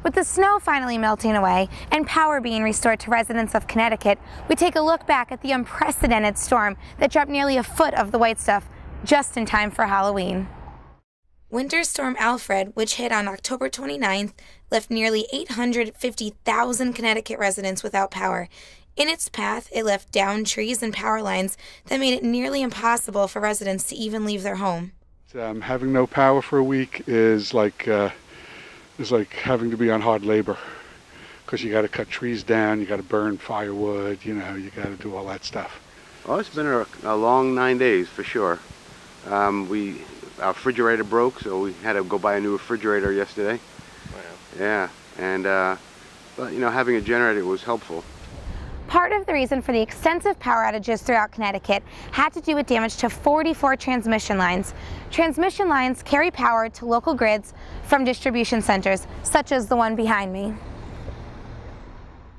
With the snow finally melting away and power being restored to residents of Connecticut, we take a look back at the unprecedented storm that dropped nearly a foot of the white stuff just in time for Halloween. Winter Storm Alfred, which hit on October 29th, left nearly 850,000 Connecticut residents without power. In its path, it left downed trees and power lines that made it nearly impossible for residents to even leave their home. Having no power for a week is like having to be on hard labor, because you got to cut trees down, you got to burn firewood, you got to do all that stuff. Oh, it's been a long 9 days for sure. Our refrigerator broke, so we had to go buy a new refrigerator yesterday. Wow. Yeah, and but having a generator was helpful. Part of the reason for the extensive power outages throughout Connecticut had to do with damage to 44 transmission lines. Transmission lines carry power to local grids from distribution centers, such as the one behind me.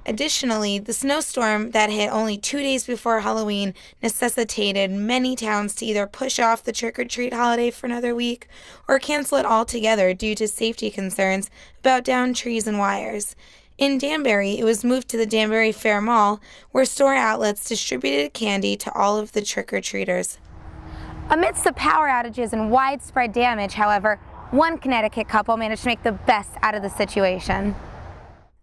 Additionally, the snowstorm that hit only 2 days before Halloween necessitated many towns to either push off the trick-or-treat holiday for another week or cancel it altogether due to safety concerns about downed trees and wires. In Danbury, it was moved to the Danbury Fair Mall, where store outlets distributed candy to all of the trick-or-treaters. Amidst the power outages and widespread damage, however, one Connecticut couple managed to make the best out of the situation.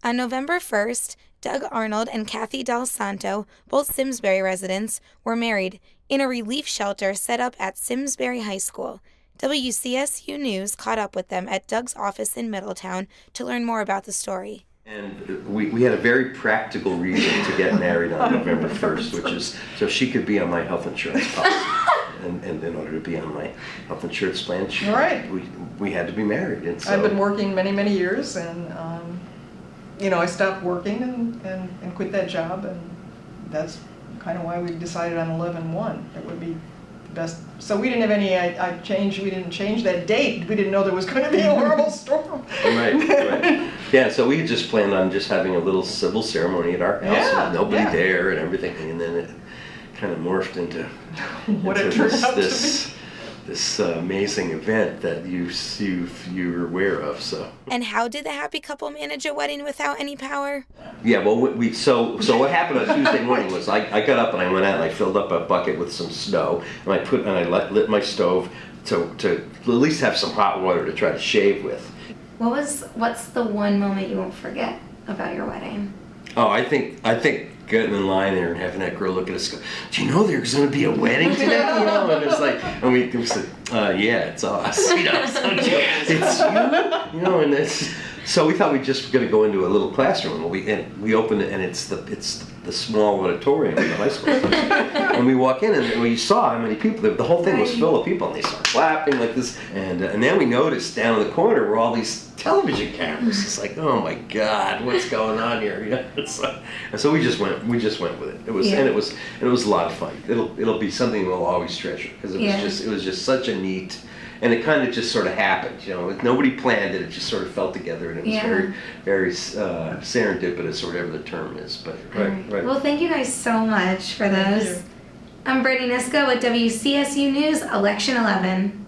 On November 1st, Doug Arnold and Kathy Del Santo, both Simsbury residents, were married in a relief shelter set up at Simsbury High School. WCSU News caught up with them at Doug's office in Middletown to learn more about the story. And we had a very practical reason to get married on November 1st, which is so she could be on my health insurance policy. And in order to be on my health insurance plan, we had to be married. And so, I've been working many years, and I stopped working and quit that job, and that's kind of why we decided on 11/1. It would be best. So we didn't have any we didn't change that date. We didn't know there was going to be a horrible storm. Right. Yeah, so we had just planned on just having a little civil ceremony at our house with nobody there and everything, and then it kind of morphed into what it turned out to be. This amazing event that you're aware of. So. And how did the happy couple manage a wedding without any power? Yeah, well, so what happened on Tuesday morning was I got up and I went out and I filled up a bucket with some snow and I lit my stove to at least have some hot water to try to shave with. What's the one moment you won't forget about your wedding? Oh, I think getting in line there and having that girl look at us go, do you know there's going to be a wedding today? And it's like, and we said, yeah, it's us. So it's you. And it's so we thought we just were going to go into a little classroom. And we opened it, and it's the small auditorium in the high school. And we walk in, and we saw how many people. The whole thing was full of people, and they started clapping like this. And then we noticed down in the corner were all these television cameras. It's like, oh my God, what's going on here? And so we just went with it. It was and it was a lot of fun. It'll be something we'll always treasure, because it was just such a neat. And it kind of just sort of happened, nobody planned it. It just sort of fell together, and it was very serendipitous, or whatever the term is. But right. Well, thank you guys so much for this. I'm Brittany Nisco with WCSU News, Election 11.